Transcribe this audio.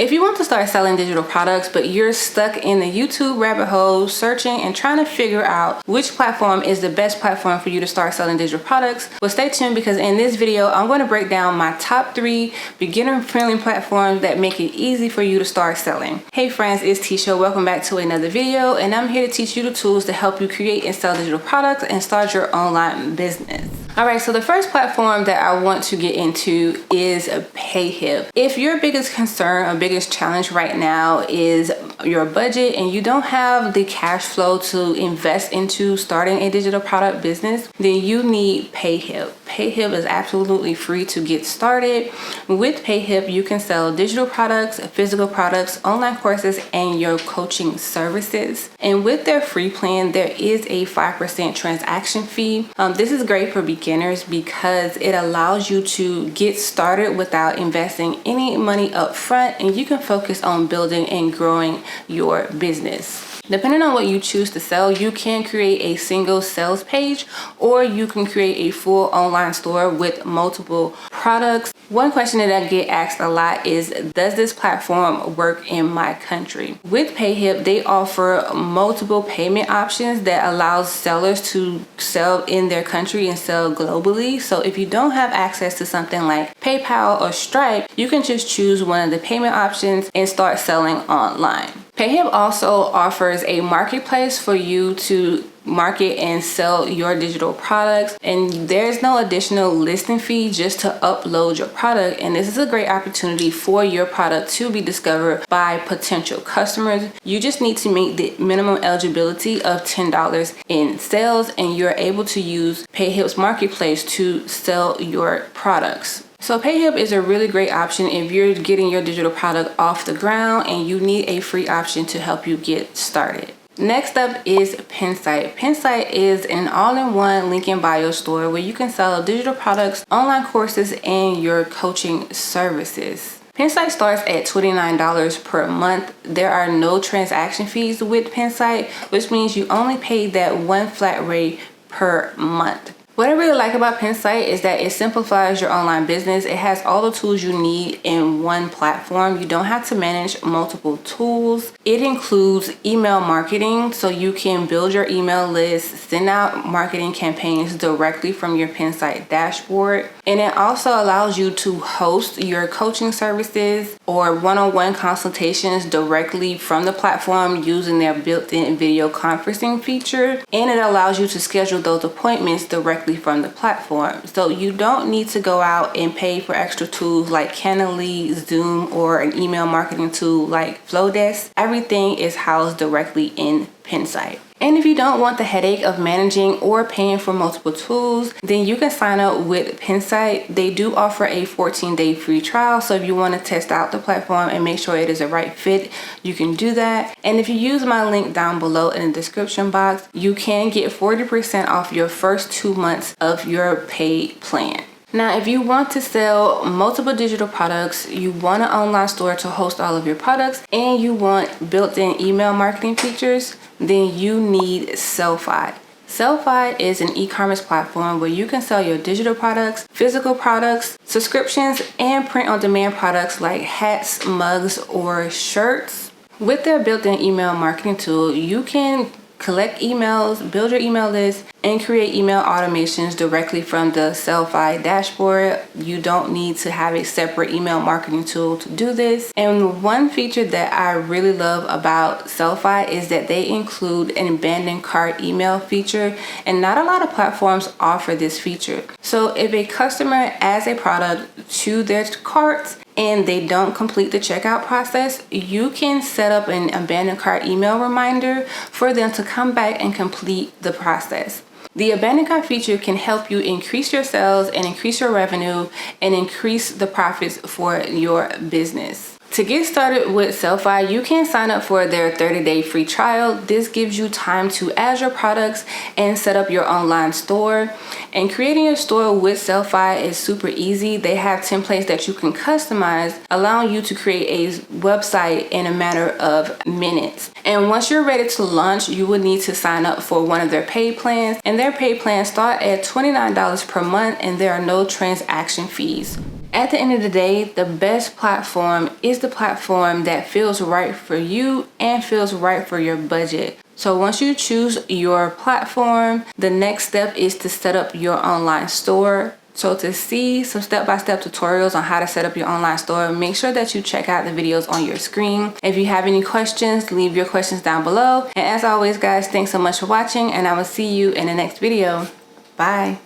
If you want to start selling digital products, but you're stuck in the YouTube rabbit hole searching and trying to figure out which platform is the best platform for you to start selling digital products, well, stay tuned, because in this video, I'm going to break down my top 3 beginner-friendly platforms that make it easy for you to start selling. Hey friends, it's Tisha. Welcome back to another video, and I'm here to teach you the tools to help you create and sell digital products and start your online business. All right, so the first platform that I want to get into is Payhip. If your biggest concern or biggest challenge right now is your budget and you don't have the cash flow to invest into starting a digital product business, then you need Payhip. Payhip is absolutely free to get started. With Payhip, you can sell digital products, physical products, online courses, and your coaching services. And with their free plan, there is a 5% transaction fee. This is great for beginners because it allows you to get started without investing any money up front, and you can focus on building and growing your business. Depending on what you choose to sell, you can create a single sales page, or you can create a full online store with multiple products. One question that I get asked a lot is, does this platform work in my country? With Payhip, they offer multiple payment options that allows sellers to sell in their country and sell globally. So if you don't have access to something like PayPal or Stripe, you can just choose one of the payment options and start selling online. Payhip also offers a marketplace for you to market and sell your digital products, and there's no additional listing fee just to upload your product. And this is a great opportunity for your product to be discovered by potential customers. You just need to meet the minimum eligibility of $10 in sales, and you're able to use Payhip's marketplace to sell your products. So Payhip is a really great option if you're getting your digital product off the ground and you need a free option to help you get started. Next up is Pensight. Pensight is an all-in-one link in bio store where you can sell digital products, online courses, and your coaching services. Pensight starts at $29 per month. There are no transaction fees with Pensight, which means you only pay that one flat rate per month. What I really like about Pensight is that it simplifies your online business. It has all the tools you need in one platform. You don't have to manage multiple tools. It includes email marketing, so you can build your email list, send out marketing campaigns directly from your Pensight dashboard. And it also allows you to host your coaching services or one-on-one consultations directly from the platform using their built-in video conferencing feature. And it allows you to schedule those appointments directly from the platform. So you don't need to go out and pay for extra tools like Calendly, Zoom, or an email marketing tool like Flowdesk. Everything is housed directly in Pensight. And if you don't want the headache of managing or paying for multiple tools, then you can sign up with Pensight. They do offer a 14-day free trial, so if you want to test out the platform and make sure it is a right fit, you can do that. And if you use my link down below in the description box, you can get 40% off your first 2 months of your paid plan. Now, if you want to sell multiple digital products, you want an online store to host all of your products, and you want built-in email marketing features, then you need Sellfy. Sellfy is an e-commerce platform where you can sell your digital products, physical products, subscriptions, and print-on-demand products like hats, mugs, or shirts. With their built-in email marketing tool, you can collect emails, build your email list, and create email automations directly from the Sellfy dashboard. You don't need to have a separate email marketing tool to do this. And one feature that I really love about Sellfy is that they include an abandoned cart email feature, and not a lot of platforms offer this feature. So if a customer adds a product to their cart and they don't complete the checkout process, you can set up an abandoned cart email reminder for them to come back and complete the process. The abandoned cart feature can help you increase your sales and increase your revenue and increase the profits for your business. To get started with Sellfy, you can sign up for their 30-day free trial. This gives you time to add your products and set up your online store. And creating your store with Sellfy is super easy. They have templates that you can customize, allowing you to create a website in a matter of minutes. And once you're ready to launch, you will need to sign up for one of their paid plans. And their paid plans start at $29 per month, and there are no transaction fees. At the end of the day, the best platform is the platform that feels right for you and feels right for your budget. So once you choose your platform, the next step is to set up your online store. So to see some step-by-step tutorials on how to set up your online store, make sure that you check out the videos on your screen. If you have any questions, leave your questions down below. And as always, guys, thanks so much for watching, and I will see you in the next video. Bye.